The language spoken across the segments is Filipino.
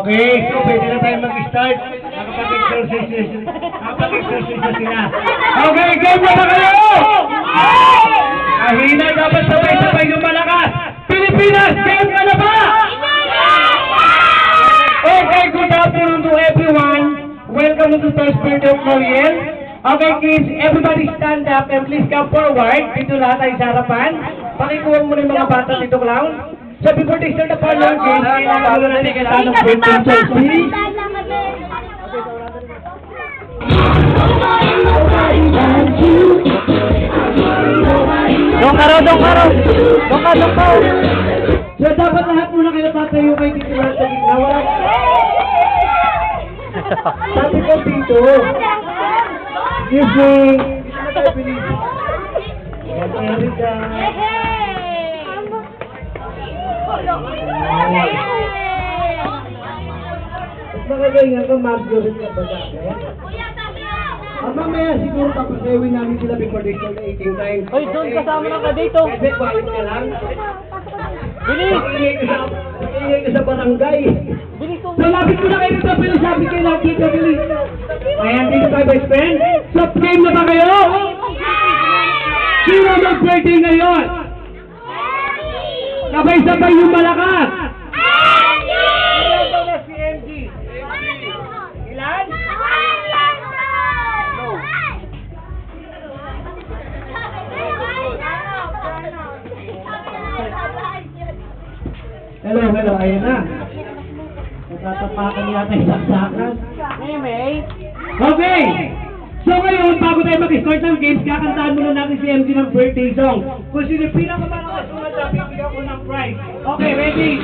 Okay, so pwede na tayo mag-start. Nakapag-exercise na sila. Okay, game na ba kayo? Kahina, dapat sabay-sabay yung malakas. Pilipinas, game ka na ba? Okay, good afternoon to everyone. Welcome to the first birthday of Mariel. Okay, kids, everybody stand up and please come forward. Dito lahat ay sa harapan. Pakikuha mo na yung mga bata dito, clown. So before they start the parlor games, kailangan mo na nakikita ng birthday selfie. Dong ka. So dapat lahat muna kayo tatayo kay Tito Rat sa gitna. Wala. Sabi ko dito. Music. Erika. Magaling ako, Marjorie ka ba dati? Mamaya siguro papasewin namin sila before they start the eating time. Hoy, doon kasama na ka dito. Pwede, quiet ka lang. Bilis! Ingay ka sa barangay. Bilis ko. So, lapit ko na kayo dito, pero sabi kayo lang dito, bilis. Ayan, dito tayo, best friend. So, game na ba kayo? Sino mag-birthday ngayon? Sabay-sabay yung malakas. Ilan ba na si MG? Ilan? Hello, ayun na. Natatapakan yata yung saksakan. May. Okay! So ngayon, bago tayo mag-start ng games, kakantahan muna natin si MG ng birthday song. Kung sino yung pinakamalakas kumanta, bibigyan ko ng prize. Okay, ready?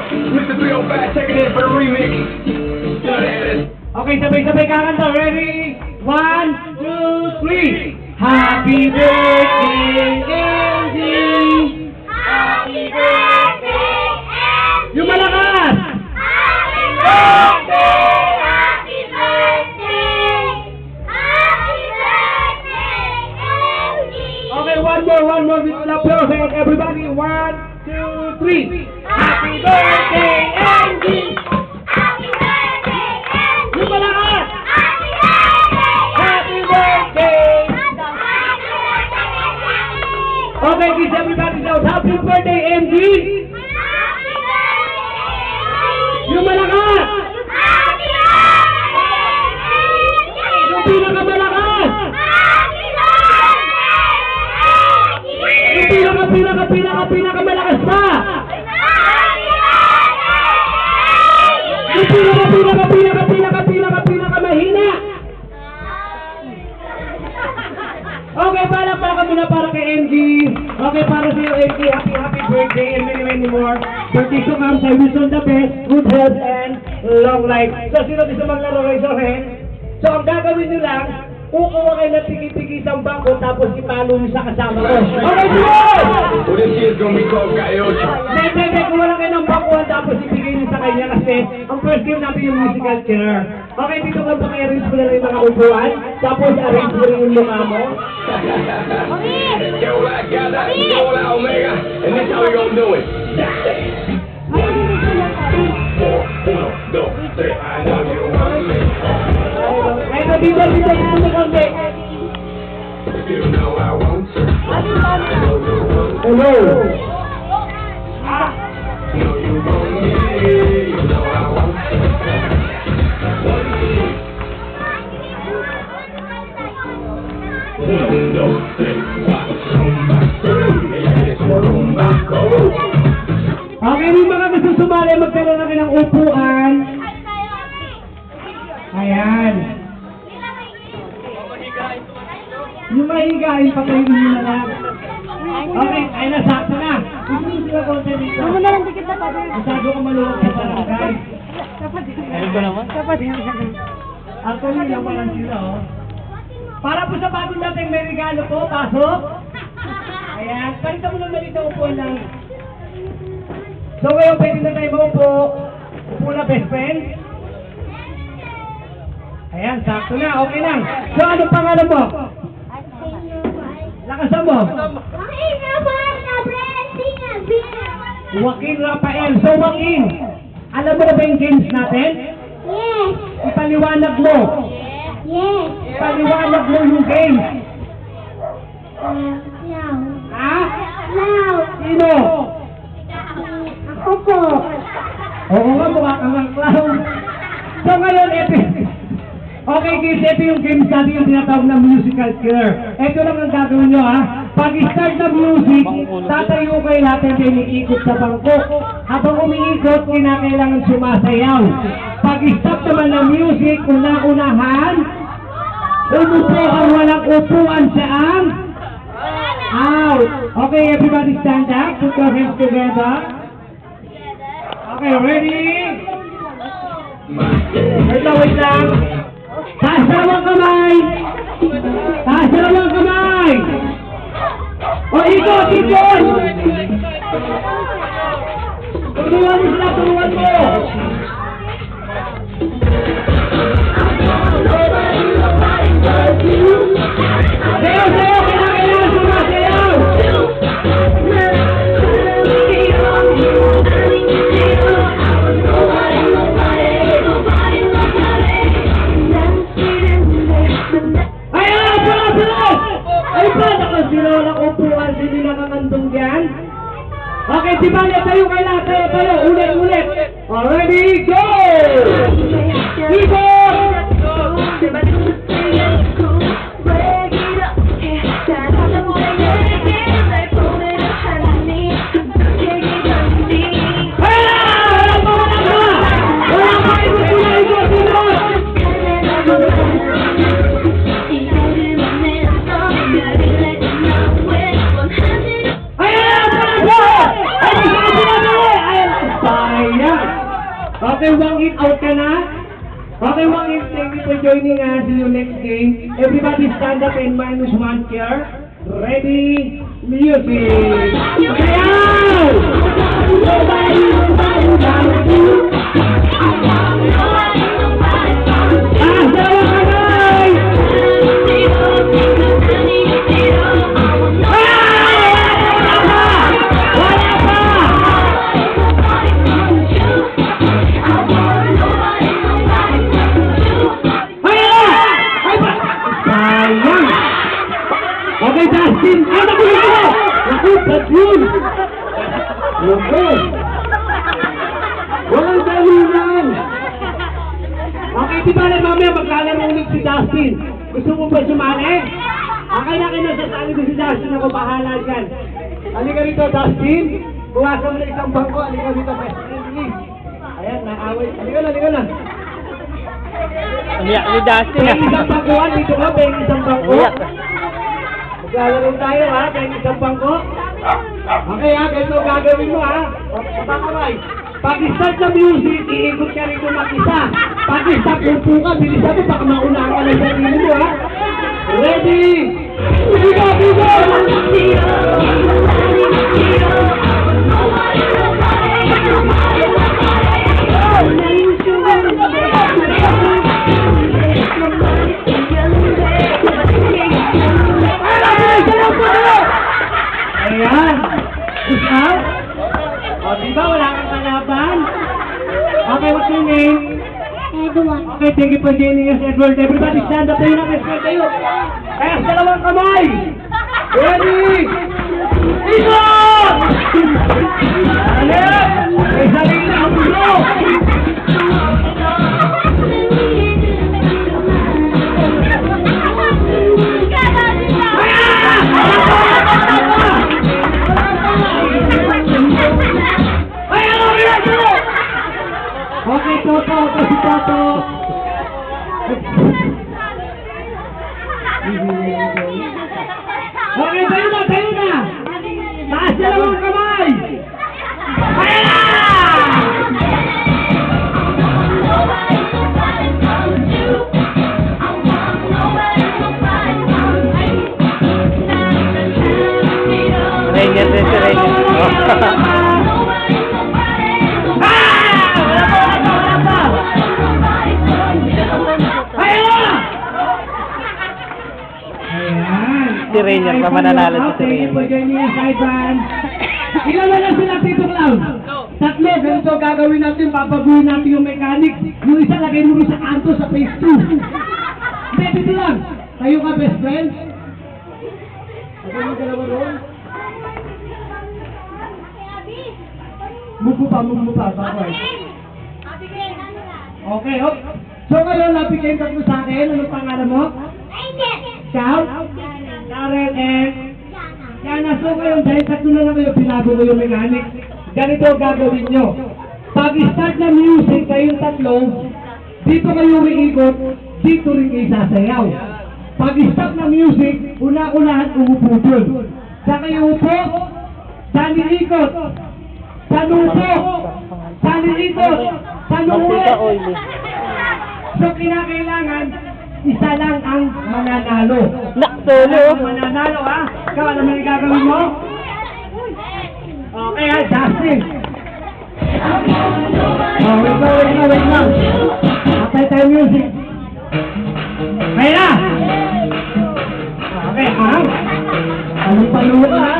Mr. 305, take it in for the remix. Okay, sabay-sabay kakanta. Ready? 1, 2, 3. Happy birthday, MG! Happy birthday, MG! Yung malakas! Happy birthday! Happy birthday! Happy birthday, MG! Okay, one more with the perfect. Everybody, 1, 2, 3. Happy birthday, MG! Happy birthday, MG! Yung malakas! Happy birthday! Happy birthday! Okay, kids, everybody shout, Happy birthday, MG! Happy birthday! Yung malakas! Happy birthday! Yung pinakamalakas! Happy birthday! Yung pinakamalakas pa! Yung pinakamahina! Okay, palakpakan muna para kay MG. Okay, para sa iyo, MG. Happy birthday and many more. Birthday to come. I wish you the best, good health, and long life. So, sino gusto maglaro kayo sa akin? So, ang gagawin nyo lang, kukuha kayo ng tiki-tiki sa bangko, tapos ipalo nyo sa kasama ko. Okay, sure! Well, this year's gonna be called Gayocho. Hindi, kuha lang kayo ng bangkuhan, tapos ibigay nyo sa kanya kasi ang first game natin yung musical chair. Okay, dito ka paki-arrange mo na rin yung mga upuan, tapos arrange mo rin yung mukha mo. Yo, la gata, yo, la omega, and this how we gonna do it. 1, 2, 3, I know you want me. Ay, dito na konti. You know I want you. I know you want me. Hello. You know you want me. You know I want you. 1, 2, 3, 4, rumba, go. Okay, yung mga gusto sumali, magkaroon na kayo ng upuan. Ayan. Yung mahigain, patayin nyo na lang. Okay, ay nasakto na. Gusto nyo sila konti dito. Ano na lang dikit na pa. Masyado ka maluwag sa barangay. Ano ba naman? Actually, nawalan sila, oh. Para po sa bago natin may regalo po, pasok. Ayan, palitan mo lang na dito upuan lang. So ngayon, pwede na tayo maupo. Upo na, best friend. Ayan, sakto na, okay lang. So ano pangalan mo? Lakasan mo. Joaquin Rafael. So Joaquin, Alam mo na ba yung games natin? Yes. Ipaliwanag mo. Yes. Ipaliwanag mo yung games. Now. Ha? Now. Sino? Ako po. Oo nga, mukha kang ang clown. So ngayon, okay kids, ito yung games natin yung tinatawag na musical killer. Ito lang ang gagawin nyo ha. Pag-start na music, tatayo kayo natin kayo umiikot sa bangko. Habang umiikot, kinakailangan sumasayaw. Pag-stop naman ng music, una-unahan, umupo ang walang upuan saan? Out. Okay, everybody stand up. Put your hands together. Okay, ready? Wait lang. Taas na lang ang kamay. Taas na lang ang kamay. O, ikot, ikot. Tulungan mo sila, tulungan mo. Sayaw, sayaw, kailangan sumasayaw. Hindi nakakandong dyan. Okay, di ba? Tayo kayo lahat. Tayo. Ulit. Already, go! Ibo! Okay, one hit out ka na? Okay, one hit. Thank you for joining us in your next game. Everybody stand up and minus one chair. Ready? Music! Sayaw! Sayaw ka guys! Okay, Dustin! Ay, nakulit ko! Nakulit yun! Naku! Walang dahilan! Okay, di ba na mamaya maglalaro ulit si Dustin? Gusto mo ba sumali? Okay na kayo nasasali ko si Dustin. Ako bahala dyan. Halika rito, Dustin. Buwasan mo na isang bangko. Halika rito, please. Ayan, naaway. Halika na. Umiyak si Dustin. Pwede isang bangkuhan. Dito ka, pwede isang bangko. Umiyak. Maglalaro tayo ha, pwede isang bangko. Okay ha, ganito gagawin mo ha. Okay, kamay. Pag-start na music, iikot ka rito mag-isa. Pag-stop, upo ka, bilisan mo, baka maunahan ka ng sarili mo ha. Ready? Bigo! Ayan. Ikaw? O, diba wala kang kalaban? Okay, what's your name? Edward. Okay, thank you for joining us, Edward. Everybody stand up tayo na, respect tayo. Kaya sa dalawang kamay. Ready? Ikot! Alep! May sarili na ang puso. Okay, Toto, si Toto. Okay, tayo na. Taas na lang ang kamay. Ayan na! Ranger din si Ranger. Si Ranger pa mananalo si Ranger. Thank you for joining us, Ivan. Ilan na lang sila, Tito Clown? Tatlo, ganito gagawin natin, papaguhin natin yung mechanics. Yung isa lagay mo rin sa kanto sa phase 2. Hindi, dito lang. Tayo ka, best friend. Lagay mo dalawa roon. Move mo pa, bakit? Okay, oh. So ngayon, lapigay ka mo sa akin. Anong pangalan mo? Ikaw? Karen and... Yana, so ngayon, dahil tatlo na lang kayo, pinago ko yung mechanics. Ganito ang gagawin nyo. Pag-start ng music, kayong tatlo, dito kayo iikot, dito rin kayo sasayaw. Pag-start ng music, una-unahan umupo dun. Sa kayo upo, sa niikot, sa nupo, sa niikot, sa nuwi. So kinakailangan, isa lang ang mananalo. Solo. Ang mananalo ha? Ikaw, alam mo yung gagawin mo? Okay ha, Justin. Oh, wait lang. Patay tayo music. Kaya na! Okay, ha? Palupa ha?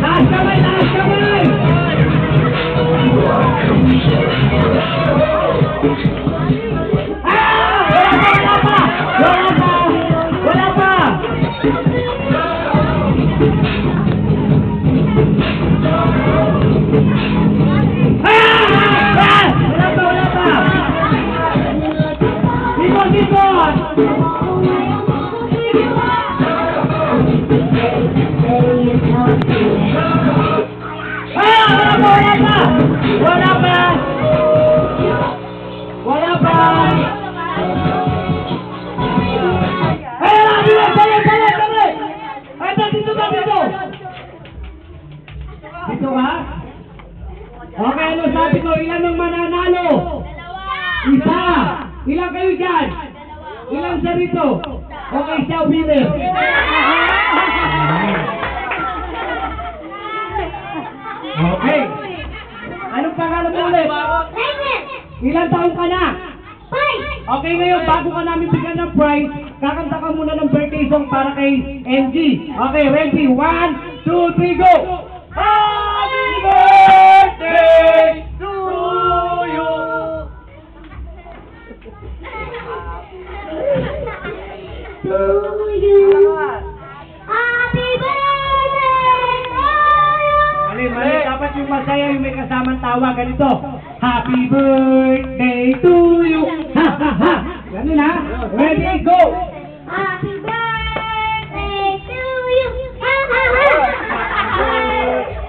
Taas kamay! Wala pa! Wala pa! Dito ba? Okay, ano sabi ko? Ilan ang mananalo? Isa! Ilan kayo dyan? Ilan sa rito? Okay, siya winner. Okay. Anong pangalan mo ulit? Ilan taon ka na? Okay, ngayon, bago ka namin bigyan ng prize, kakanta ka muna ng birthday song para kay MG. Okay, ready? 1, 2, 3, go! Happy birthday to you! Happy birthday to you! Mali, dapat yung masaya, yung may kasamang tawa, ganito. Happy birthday to you! Ha, ha, ha! Ganun ha? Ready, go! Happy birthday to you! Ha, ha, ha!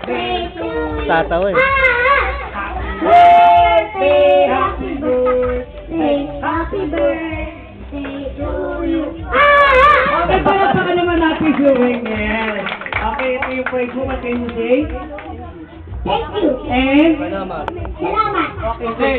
Birthday to you! Tatawa eh. Ha, ha, ha! Birthday, happy birthday, Happy birthday to you! Ha, ha, ha! Okay, palakpakan naman natin si Wingel. Okay, ito yung praise mo. What can you say? Thank you! And? Salamat! Okay,